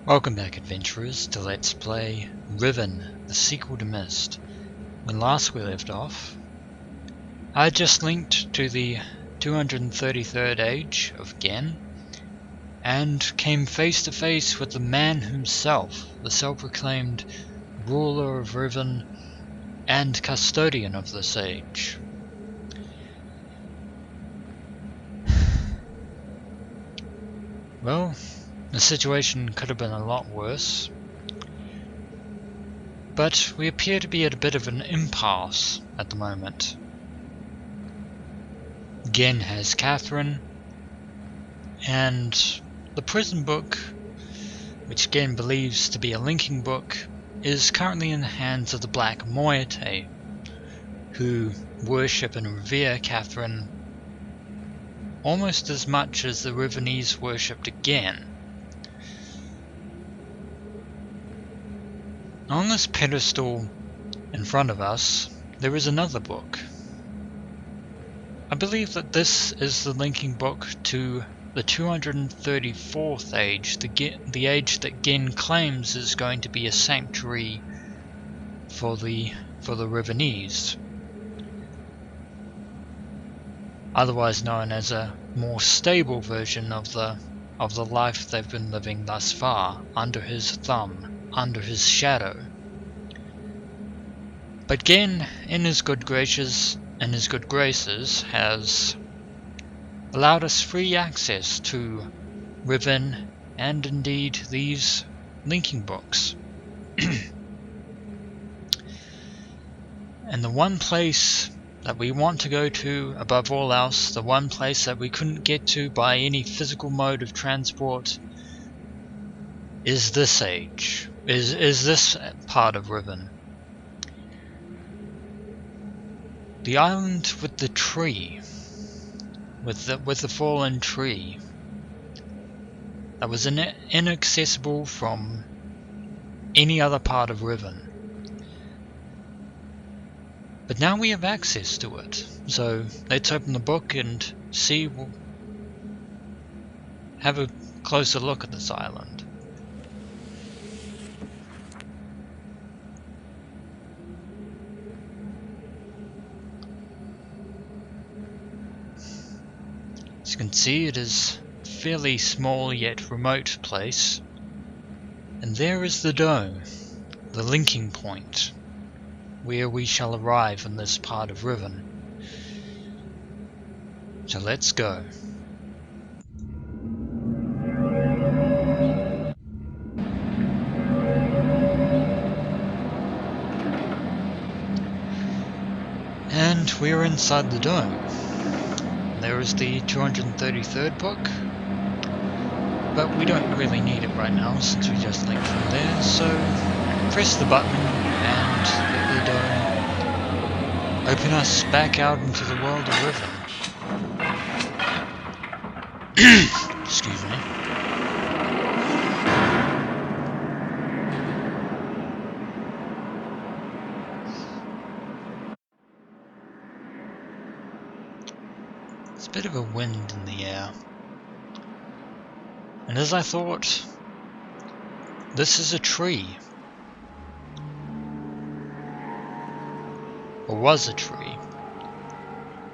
Welcome back, adventurers, to Let's Play Riven, the sequel to Myst. When last we left off, I had just linked to the 233rd age of Gehn, and came face to face with the man himself, the self-proclaimed ruler of Riven and custodian of this age. Well, the situation could have been a lot worse. But we appear to be at a bit of an impasse at the moment. Gehn has Catherine, and the prison book, which Gehn believes to be a linking book, is currently in the hands of the Black Moiete, who worship and revere Catherine almost as much as the Rivenese worshipped Gehn. On this pedestal in front of us, there is another book. I believe that this is the linking book to the 234th age, the age that Gehn claims is going to be a sanctuary for the Rivenese, otherwise known as a more stable version of the life they've been living thus far, under his thumb, under his shadow. But Gehn, in his good graces, has allowed us free access to Riven and indeed these linking books. And the one place that we want to go to above all else, the one place that we couldn't get to by any physical mode of transport, is this age, is this part of Riven. The island with the tree, with the fallen tree, that was inaccessible from any other part of Riven. But now we have access to it, so let's open the book and see, have a closer look at this island. As you can see, it is a fairly small yet remote place, and there is the dome, the linking point, where we shall arrive in this part of Riven. So let's go. And we are inside the dome. There is the 233rd book, but we don't really need it right now since we just linked from there, so press the button and let the dome open us back out into the world of Riven. Excuse me. There's a bit of a wind in the air. And as I thought, this is a tree. Or was a tree.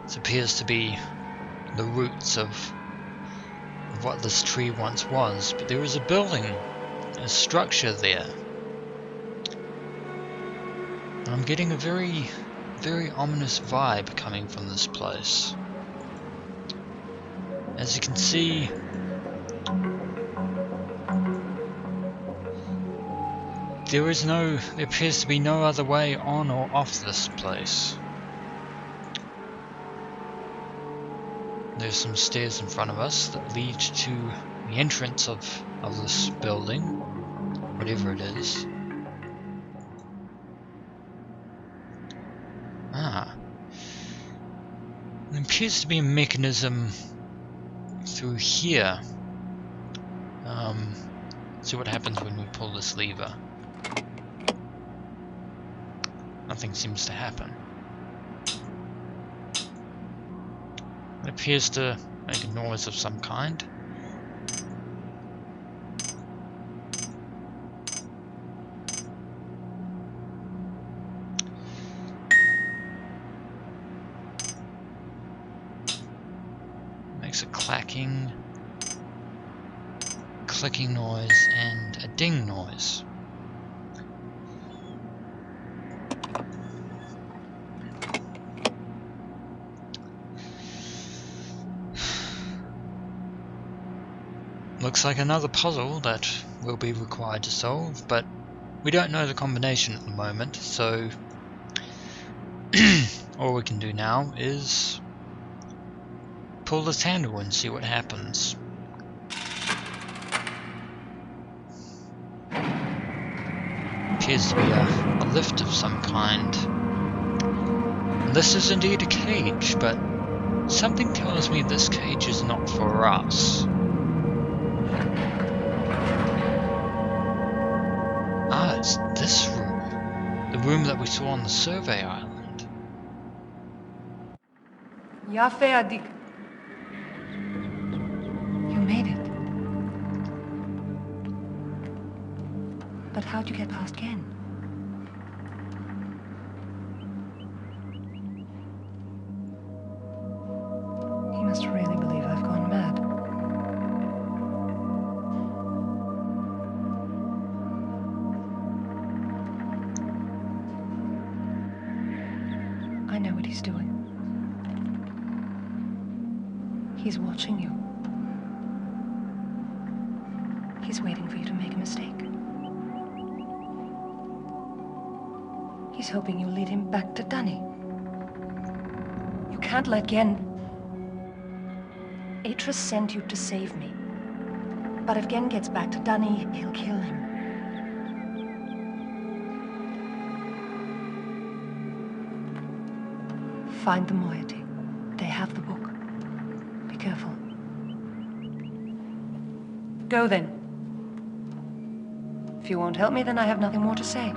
This appears to be the roots of what this tree once was, but there is a building, a structure there. And I'm getting a very, very ominous vibe coming from this place. As you can see, there appears to be no other way on or off this place. There's some stairs in front of us that lead to the entrance of this building, whatever it is. There appears to be a mechanism through here. See what happens when we pull this lever. Nothing seems to happen. It appears to make a noise of some kind. makes a clicking noise and a ding noise. Looks like another puzzle that will be required to solve, but we don't know the combination at the moment, so all we can do now is pull this handle and see what happens. Appears to be a lift of some kind. And this is indeed a cage, but something tells me this cage is not for us. Ah, it's this room. The room that we saw on the survey island. Yafe Adik. You made it. But how'd you get past Gehn? He must really believe I've gone mad. I know what he's doing. He's watching you. He's waiting for you to make a mistake. He's hoping you'll lead him back to Dunny. You can't let Gehn... Atris sent you to save me. But if Gehn gets back to Dunny, he'll kill him. Find the moiety. They have the book. Be careful. Go then. If you won't help me, then I have nothing more to say.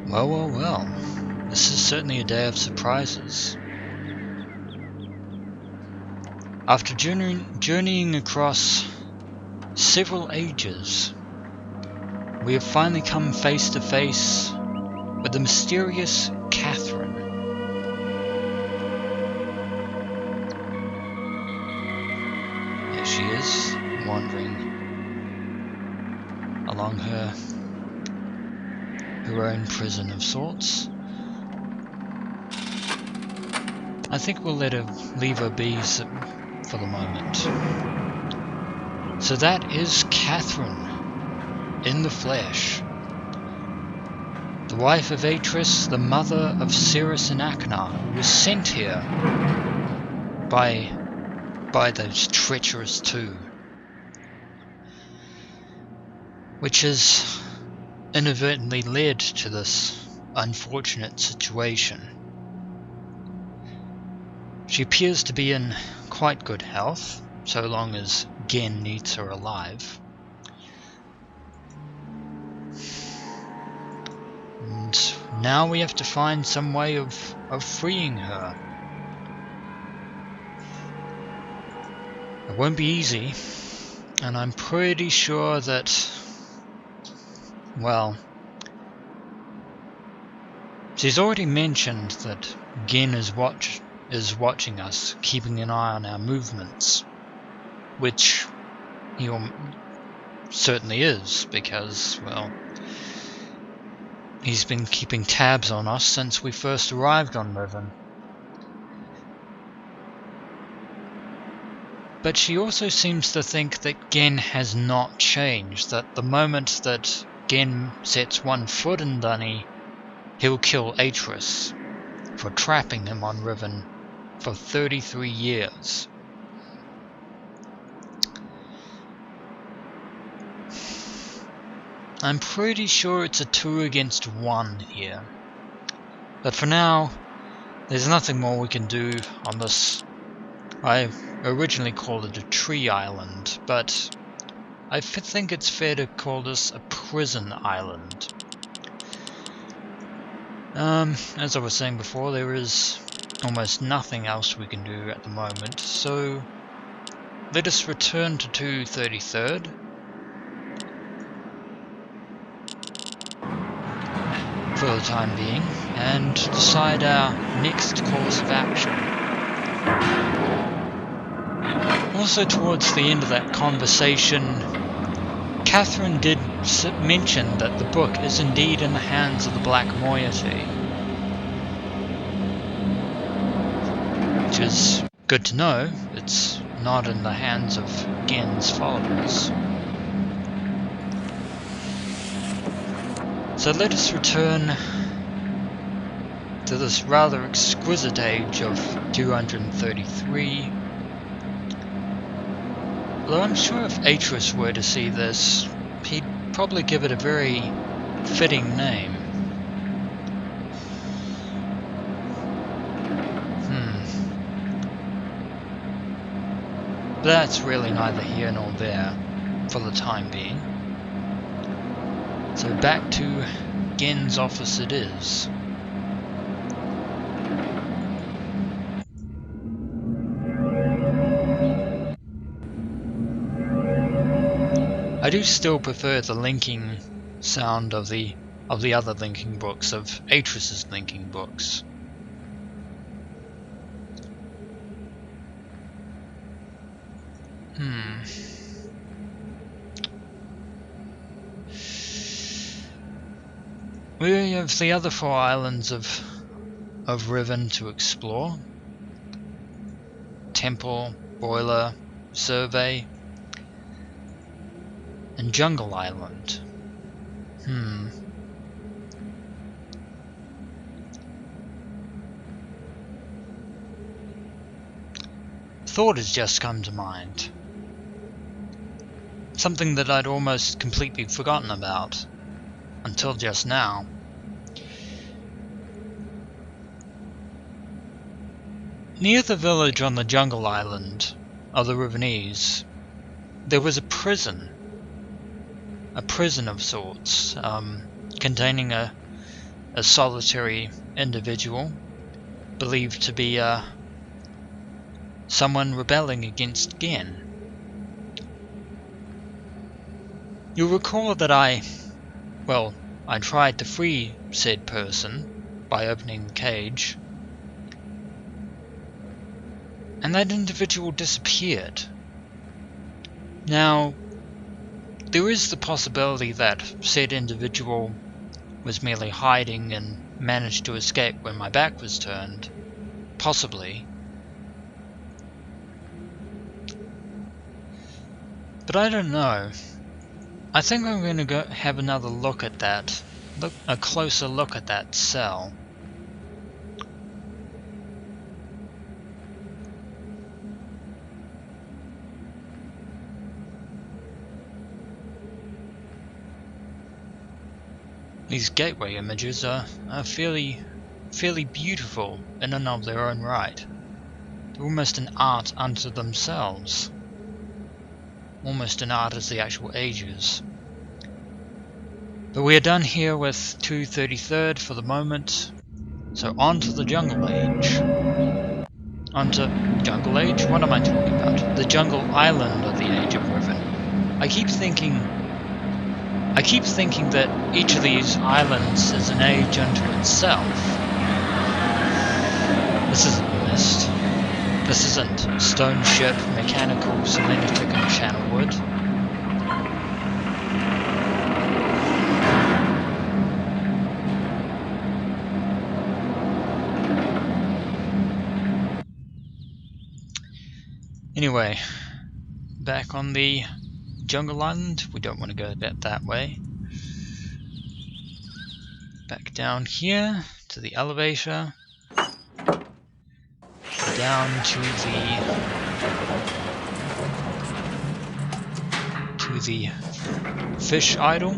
Well, well, well. This is certainly a day of surprises. After journeying across several ages, we have finally come face to face with the mysterious Catherine. There she is, wandering along her own prison of sorts. I think we'll leave her be for the moment. So that is Catherine in the flesh, the wife of Atris, the mother of Cirrus and Aknar, who was sent here by those treacherous two, which has inadvertently led to this unfortunate situation. She appears to be in quite good health, so long as Gehn needs her alive. And now we have to find some way of freeing her. It won't be easy, and I'm pretty sure that, well, she's already mentioned that Gehn is watching us, keeping an eye on our movements, which he certainly is, because, well, he's been keeping tabs on us since we first arrived on Riven. But she also seems to think that Gehn has not changed, that the moment that Gehn sets one foot in Dunny, he'll kill Atris for trapping him on Riven for 33 years. I'm pretty sure it's a 2 against 1 here. But for now, there's nothing more we can do on this. I originally called it a tree island, but I think it's fair to call this a prison island. As I was saying before, there is almost nothing else we can do at the moment, so let us return to 233rd. For the time being, and decide our next course of action. Also, towards the end of that conversation, Catherine did mention that the book is indeed in the hands of the Black Moiety, which is good to know. It's not in the hands of Gehn's followers. So let us return to this rather exquisite age of 233. Although I'm sure if Atreus were to see this, he'd probably give it a very fitting name. But that's really neither here nor there for the time being. So back to Gehn's office it is. I do still prefer the linking sound of the other linking books, of Atreus's linking books. We have the other 4 islands of Riven to explore. Temple, Boiler, Survey, and Jungle Island. Thought has just come to mind. Something that I'd almost completely forgotten about until just now. Near the village on the Jungle Island of the Rivenese, there was a prison. A prison of sorts, containing a solitary individual, believed to be someone rebelling against Gehn. You'll recall that I tried to free said person by opening the cage, and that individual disappeared. Now, there is the possibility that said individual was merely hiding and managed to escape when my back was turned. Possibly. But I don't know. I think I'm going to go have another look at that. A closer look at that cell. These gateway images are fairly beautiful in and of their own right. They're almost an art unto themselves. Almost an art as the actual ages. But we are done here with 233rd for the moment. So on to the Jungle Age. Onto Jungle Age? What am I talking about? The Jungle Island of the Age of Riven. I keep thinking that each of these islands is an age unto itself. This isn't Myst. This isn't Stone Ship, Mechanical, Selenitic, and Channelwood. Anyway, back on the Jungle Island. We don't want to go that way. Back down here to the elevator. Down to the fish idol,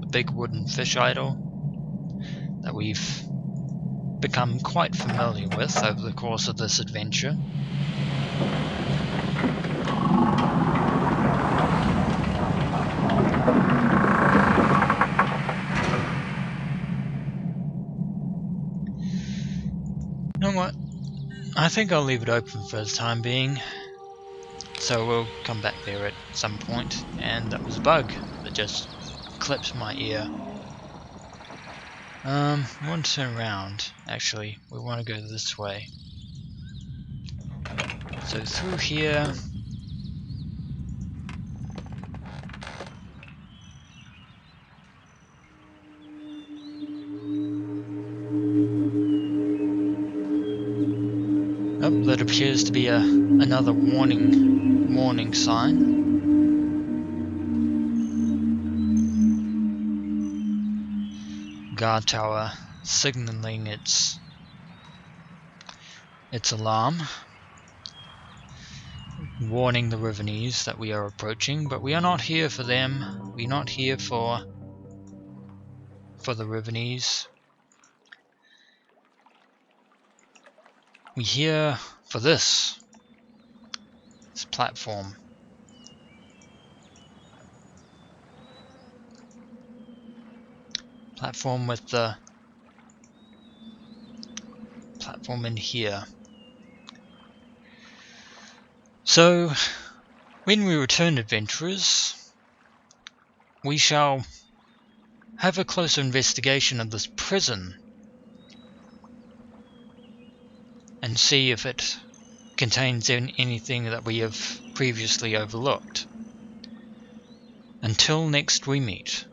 the big wooden fish idol that we've become quite familiar with over the course of this adventure. I think I'll leave it open for the time being. So we'll come back there at some point, and that was a bug that just clipped my ear. We want to turn around, actually. We want to go this way. So through here. Oh, that appears to be another warning sign. Guard tower signaling its alarm, warning the Rivenese that we are approaching, but we are not here for them. We're not here for the Rivenese. We're here for this platform. Platform with the platform in here. So, when we return, adventurers, we shall have a closer investigation of this prison and see if it contains anything that we have previously overlooked. Until next we meet.